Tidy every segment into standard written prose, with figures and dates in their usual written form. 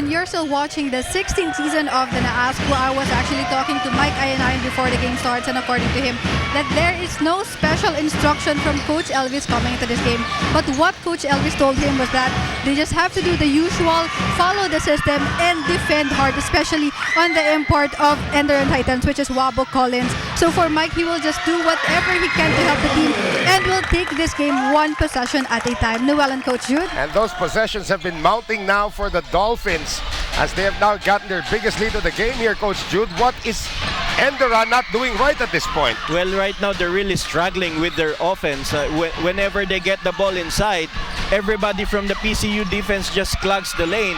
and you're still watching the 16th season of the NAASCU. I was actually talking to Mike Ayanayan before the game starts, and according to him, that there is no special instruction from Coach Elvis coming into this game. But what Coach Elvis told him was that they just have to do the usual, follow the system, and defend hard, especially on the import of ENDERUN Titans, which is Wabo Collins. So for Mike, he will just do whatever he can to help the team, and will take this game one possession at a time. Noel and Coach Jude. And those possessions have been mounting now for the Dolphins as they have now gotten their biggest lead of the game here, Coach Jude. What is ENDERUN not doing right at this point? Well, right now they're really struggling with their offense. Whenever they get the ball inside, everybody from the PCU defense just clogs the lane.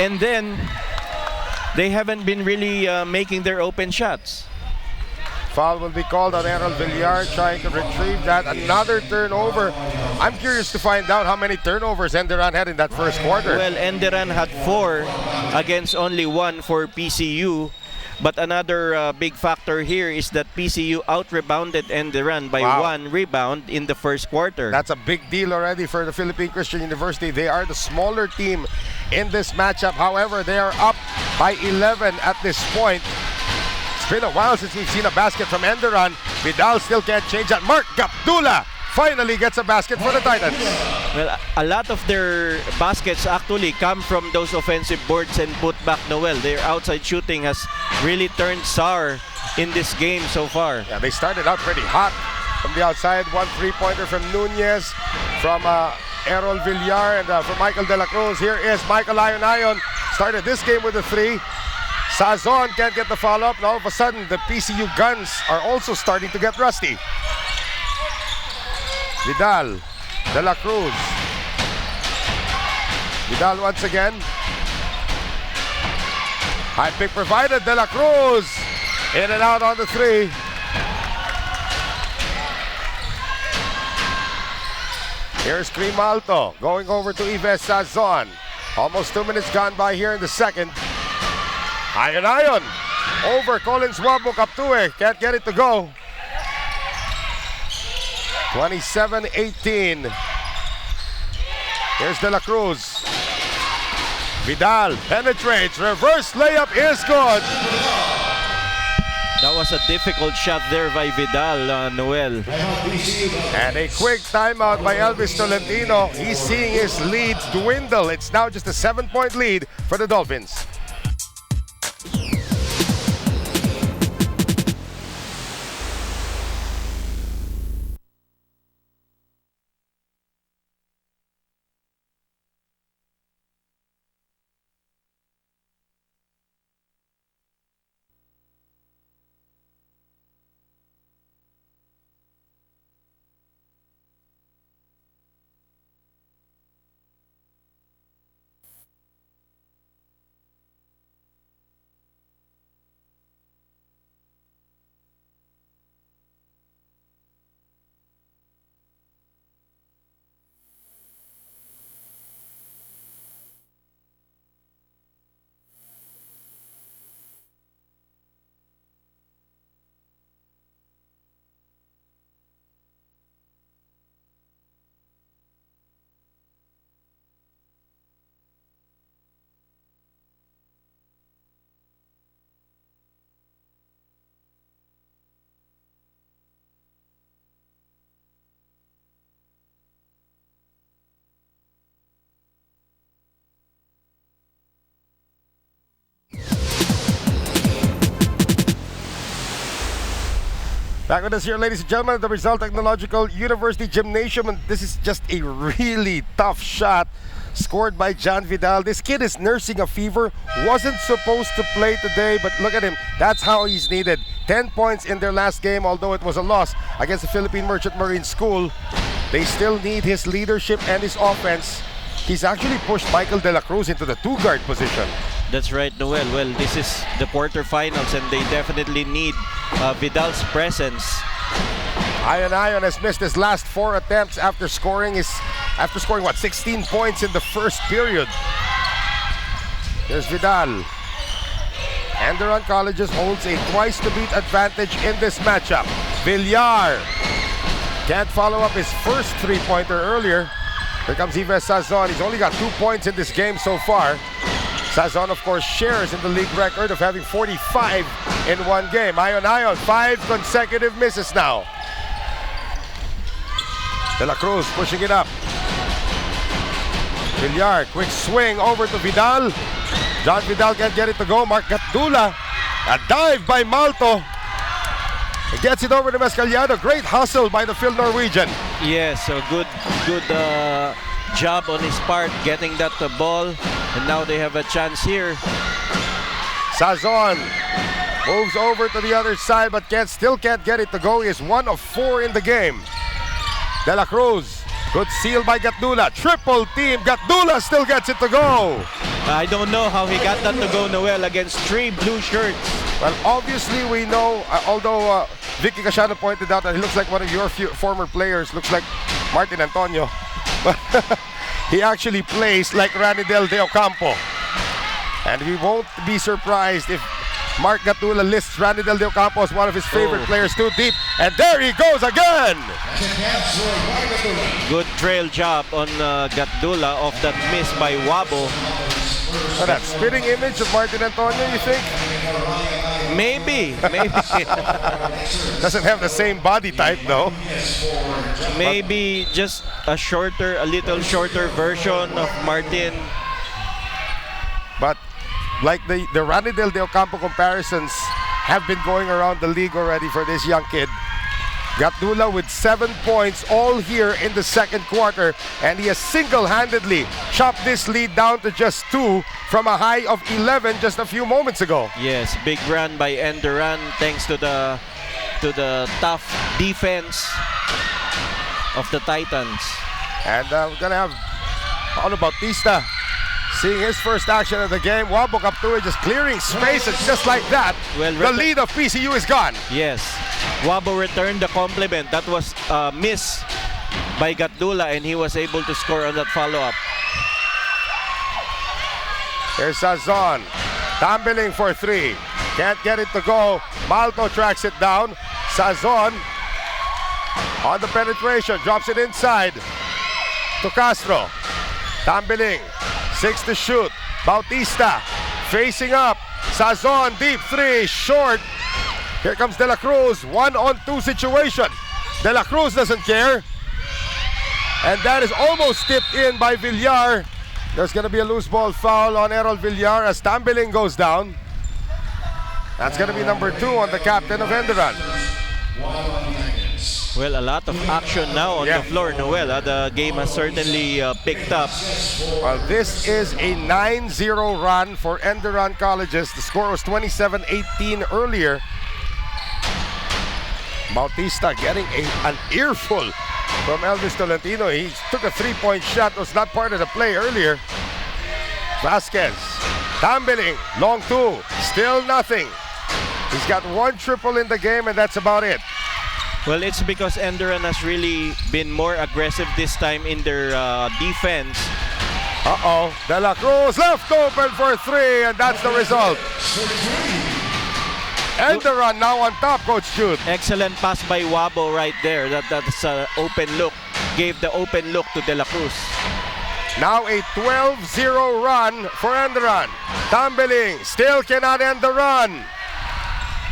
And then they haven't been really making their open shots. Foul will be called on Errol Villar, trying to retrieve that. Another turnover. I'm curious to find out how many turnovers ENDERUN had in that first quarter. Well, ENDERUN had 4 against only 1 for PCU. But another big factor here is that PCU out-rebounded ENDERUN by 1 rebound in the first quarter. That's a big deal already for the Philippine Christian University. They are the smaller team in this matchup. However, they are up by 11 at this point. It's been a while since we've seen a basket from ENDERUN. Vidal still can't change that. Mark Gapdula finally gets a basket for the Titans. Well, a lot of their baskets actually come from those offensive boards and put back. Noel. Their outside shooting has really turned sour in this game so far. Yeah, they started out pretty hot from the outside. 1 3-pointer from Nunez, from Errol Villar, and from Michael De La Cruz. Here is Michael Ayanayan. Started this game with a 3. Sazon can't get the follow-up. Now all of a sudden, the PCU guns are also starting to get rusty. Vidal, De La Cruz. Vidal once again. High pick provided, De La Cruz. In and out on the 3. Here's Grimaldo going over to Yves Sazon. Almost 2 minutes gone by here in the second. Ayanayan over Collins Wabo Kaptue. Can't get it to go. 27-18. Here's De La Cruz. Vidal penetrates. Reverse layup is good. That was a difficult shot there by Vidal, Noel. And a quick timeout by Elvis Tolentino. He's seeing his lead dwindle. It's now just a 7-point lead for the Dolphins. Back with us here, ladies and gentlemen, at the Rizal Technological University Gymnasium. And this is just a really tough shot scored by John Vidal. This kid is nursing a fever. Wasn't supposed to play today, but look at him. That's how he's needed. 10 points in their last game, although it was a loss against the Philippine Merchant Marine School. They still need his leadership and his offense. He's actually pushed Michael De La Cruz into the 2-guard position. That's right, Noel. Well, this is the quarterfinals, and they definitely need Vidal's presence. Ayanayan has missed his last 4 attempts after scoring 16 points in the first period. Here's Vidal. ENDERUN Colleges holds a twice-to-beat advantage in this matchup. Villar can't follow up his first 3-pointer earlier. Here comes Yves Sazon. He's only got 2 points in this game so far. Sazon, of course, shares in the league record of having 45 in one game. Ayon, 5 consecutive misses now. De La Cruz pushing it up. Villar, quick swing over to Vidal. John Vidal can't get it to go. Mark Gatdula, a dive by Malto. He gets it over to Mescaliado. Great hustle by the Phil Norwegian. Yes, a good job on his part getting that ball. And now they have a chance here. Sazon moves over to the other side but still can't get it to go. He is 1 of 4 in the game. De La Cruz, good seal by Gatdula. Triple team. Gatdula still gets it to go. I don't know how he got that to go, Noel, against 3 blue shirts. Well, obviously we know, although Vicky Casiano pointed out that he looks like one of your former players, looks like Martin Antonio. But he actually plays like Ranidel De Ocampo. And we won't be surprised if Mark Gatdula lists Ranidel De Ocampo as one of his favorite players too deep. And there he goes again! Good trail job on Gatdula off that miss by Wabo. So that spitting image of Martin Antonio, you think? Maybe. Doesn't have the same body type though. Maybe just a little shorter version of Martin. But like the Ranidel De Ocampo comparisons have been going around the league already for this young kid. Gatdula with 7 points all here in the second quarter, and he has single-handedly chopped this lead down to just 2 from a high of 11 just a few moments ago. Yes, big run by ENDERUN thanks to the tough defense of the Titans. And we're gonna have Paulo Bautista seeing his first action of the game. Wabo Kaptue just clearing space, and just like that, the lead of PCU is gone. Yes, Wabo returned the compliment. That was a miss by Gatdula, and he was able to score on that follow-up. Here's Sazon, tumbling for 3. Can't get it to go. Malto tracks it down. Sazon on the penetration, drops it inside to Castro. Tumbling, 6 to shoot. Bautista facing up. Sazon, deep 3, short. Here comes De La Cruz, 1-on-2 situation. De La Cruz doesn't care. And that is almost tipped in by Villar. There's going to be a loose ball foul on Errol Villar as Tambiling goes down. That's going to be number 2 on the captain of ENDERUN. Well, a lot of action now on the floor, Noel. The game has certainly picked up. Well, this is a 9-0 run for ENDERUN Colleges. The score was 27-18 earlier. Bautista getting an earful from Elvis Tolentino. He took a 3-point shot, was not part of the play earlier. Vasquez, Tambiling, long 2, still nothing. He's got 1 triple in the game, and that's about it. Well, it's because ENDERUN has really been more aggressive this time in their defense. De La Cruz left open for 3, and that's the result. ENDERUN now on top, Coach Jude. Excellent pass by Wabo right there. That's an open look. Gave the open look to De La Cruz. Now a 12-0 run for ENDERUN. Tambiling still cannot end the run.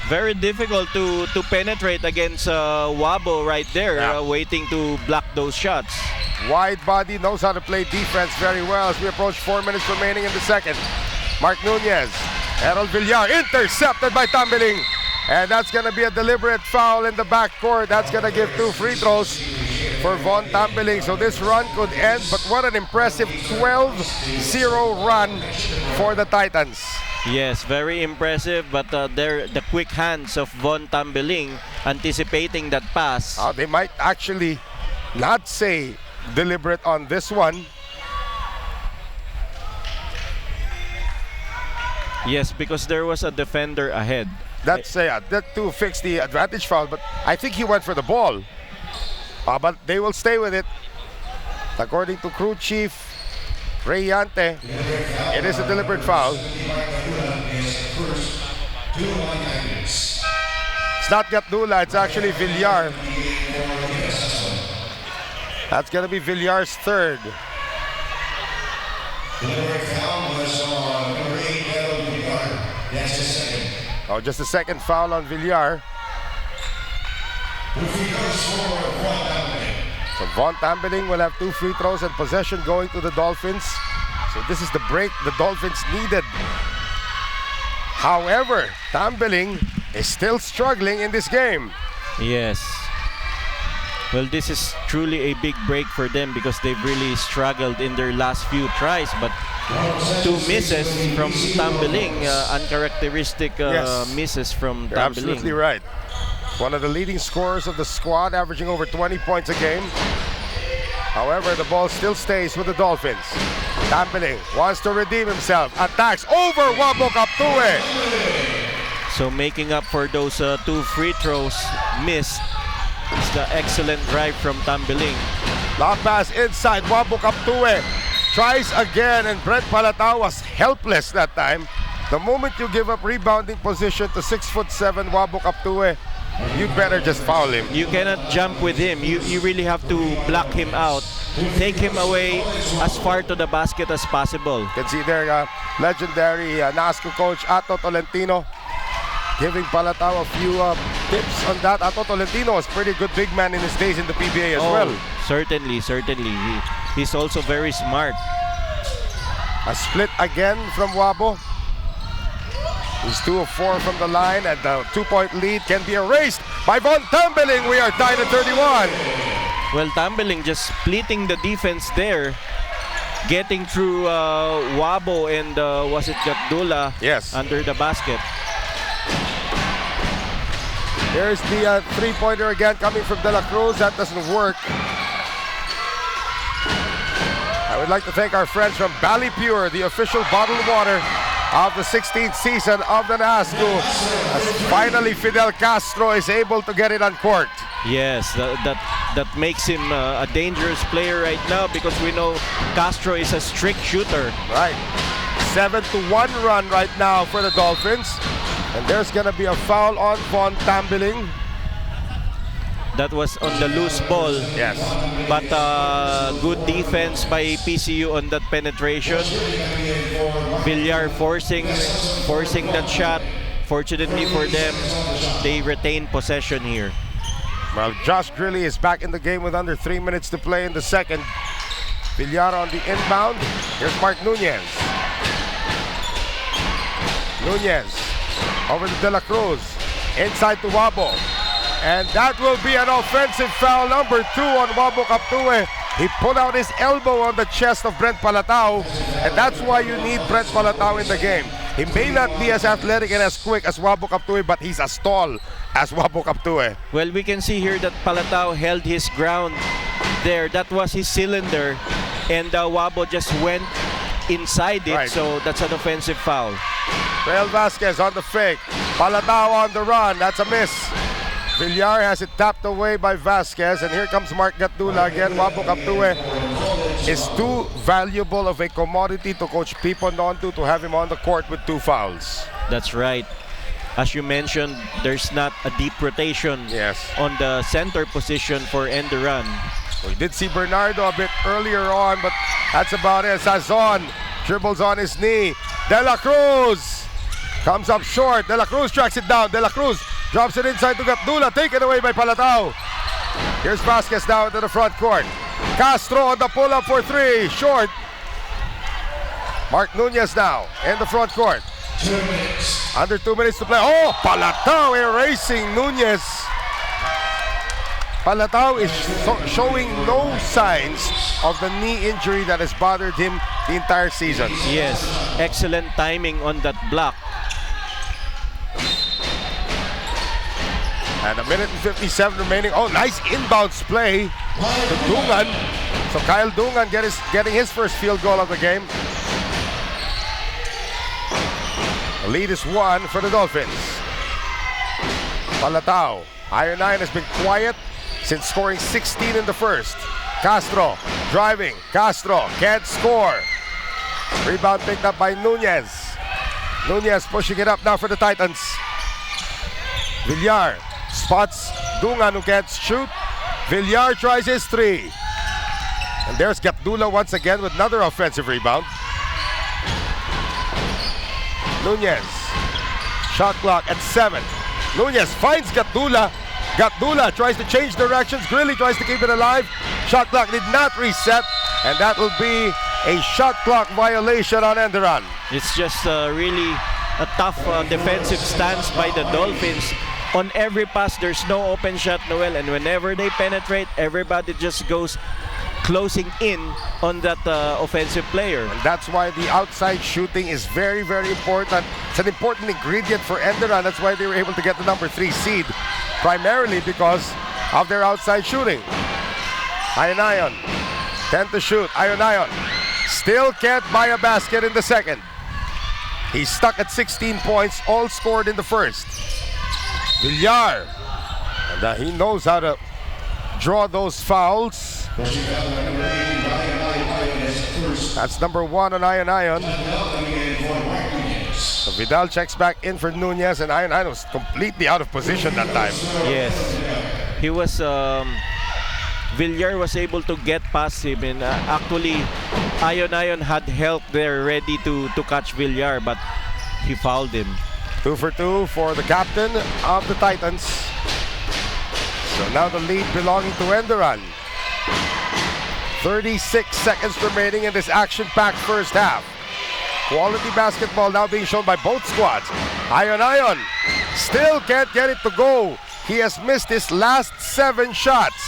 Very difficult to penetrate against Wabo right there, waiting to block those shots. Wide body, knows how to play defense very well as we approach 4 minutes remaining in the second. Mark Nunez, Errol Villar intercepted by Tambiling. And that's going to be a deliberate foul in the backcourt. That's going to give 2 free throws for Von Tambiling. So this run could end, but what an impressive 12-0 run for the Titans. Yes, very impressive, but the quick hands of Von Tambiling anticipating that pass. They might actually not say deliberate on this one. Yes, because there was a defender ahead. That's that to fix the advantage foul, but I think he went for the ball. But they will stay with it. According to crew chief Ray Yante, it is a deliberate foul. It's not Gatdula, it's actually Villar. That's going to be Villar's 3rd. So just a second foul on Villar. So Von Tambeling will have 2 free throws and possession going to the Dolphins. So this is the break the Dolphins needed. However, Tambeling is still struggling in this game. Yes. Well, this is truly a big break for them because they've really struggled in their last few tries. But 2 misses from Tambeling, uncharacteristic Yes. misses from You're Tambeling. absolutely right. One of the leading scorers of the squad, averaging over 20 points a game. However, the ball still stays with the Dolphins. Tambeling wants to redeem himself. Attacks over Wabo Kaptue. So making up for those 2 free throws missed is the excellent drive from Tambeling. Long pass inside. Wabo Kaptue tries again, and Brent Palatao was helpless that time. The moment you give up rebounding position to 6'7" Wabo Kaptue, you better just foul him. You cannot jump with him. You really have to block him out. Take him away as far to the basket as possible. You can see there legendary NAASCU coach Ato Tolentino giving Palatao a few tips on that. Ato Tolentino was pretty good big man in his days in the PBA as well. Certainly. He's also very smart. A split again from Wabo. He's 2 of 4 from the line, and the 2-point lead can be erased by Von Tambeling. We are tied at 31. Well, Tambeling just splitting the defense there, getting through Wabo and was it Gatdula? Yes. Under the basket. There's the 3-pointer again coming from De La Cruz. That doesn't work. I would like to thank our friends from Bally Pure, the official bottled water of the 16th season of the NAASCU, as finally Fidel Castro is able to get it on court. Yes, that makes him a dangerous player right now because we know Castro is a strict shooter. Right. 7-1 run right now for the Dolphins. And there's going to be a foul on Von Tambeling. That was on the loose ball. Yes. But good defense by PCU on that penetration. Villar forcing that shot. Fortunately for them, they retain possession here. Well, Josh Grilly is back in the game with under 3 minutes to play in the second. Villar on the inbound. Here's Mark Nunez. Nunez over to De La Cruz. Inside to Wabo. And that will be an offensive foul, number 2 on Wabo Kaptue. He pulled out his elbow on the chest of Brent Palatao, and that's why you need Brent Palatao in the game. He may not be as athletic and as quick as Wabo Kaptue, but he's as tall as Wabo Kaptue. Well, we can see here that Palatao held his ground there. That was his cylinder, and Wabo just went inside it, Right. so that's an offensive foul. Rael Vasquez on the fake. Palatao on the run. That's a miss. Villar has it tapped away by Vasquez, and here comes Mark Gatdula again. Wabo Kaptue is too valuable of a commodity to Coach Pipo Nontu to have him on the court with 2 fouls. That's right. As you mentioned, there's not a deep rotation Yes. on the center position for ENDERUN. We did see Bernardo a bit earlier on, but that's about it. Sazon dribbles on his knee. De La Cruz comes up short. De La Cruz tracks it down. De La Cruz drops it inside to Gatdula, taken away by Palatao. Here's Vasquez now into the front court. Castro on the pull-up for 3, short. Mark Nunez now in the front court. Under 2 minutes to play. Oh, Palatao erasing Nunez. Palatao is showing no signs of the knee injury that has bothered him the entire season. Yes, excellent timing on that block. And a minute and 57 remaining. Oh, nice inbounds play to Dungan. So Kyle Dungan getting his first field goal of the game. The lead is 1 for the Dolphins. Palatao. Iron 9 has been quiet since scoring 16 in the first. Castro driving. Castro can't score. Rebound picked up by Nunez. Nunez pushing it up now for the Titans. Villar spots Dungan, who can't shoot. Villar tries his 3. And there's Gatdula once again with another offensive rebound. Nunez Shot clock at 7. Nunez finds Gatdula. Gatdula tries to change directions. Grilly tries to keep it alive. Shot clock did not reset, and that will be a shot clock violation on Enderun. It's just really a tough defensive stance by the Dolphins. On every pass, there's no open shot, Noel, and whenever they penetrate, everybody just goes closing in on that offensive player. And that's why the outside shooting is very, very important. It's an important ingredient for Enderun. That's why they were able to get the number 3 seed, primarily because of their outside shooting. Ion 10 to shoot. Ion still can't buy a basket in the second. He's stuck at 16 points, all scored in the first. Villar, and he knows how to draw those fouls. That's number 1 on Ion. So Vidal checks back in for Nunez, and Ion was completely out of position that time. Yes, he was. Villar was able to get past him, and actually, Ion had help there, ready to catch Villar, but he fouled him. 2 for 2 for the captain of the Titans. So now the lead belonging to Enderun. 36 seconds remaining in this action-packed first half. Quality basketball now being shown by both squads. Ion still can't get it to go. He has missed his last 7 shots.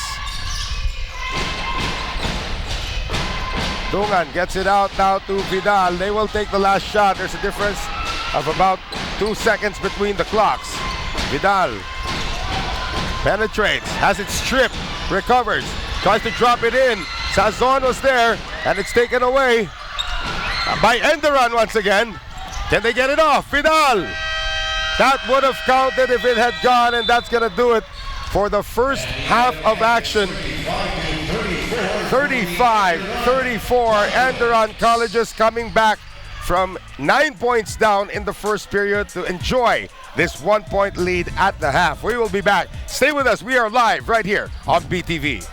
Dungan gets it out now to Vidal. They will take the last shot. There's a difference of about 2 seconds between the clocks. Vidal penetrates, has it stripped, recovers, tries to drop it in. Sazon was there, and it's taken away by Enderun once again. Can they get it off? Vidal! That would have counted if it had gone, and that's going to do it for the first half of action. 35-34, Enderun Colleges coming back from 9 points down in the first period to enjoy this 1-point lead at the half. We will be back. Stay with us. We are live right here on BTV.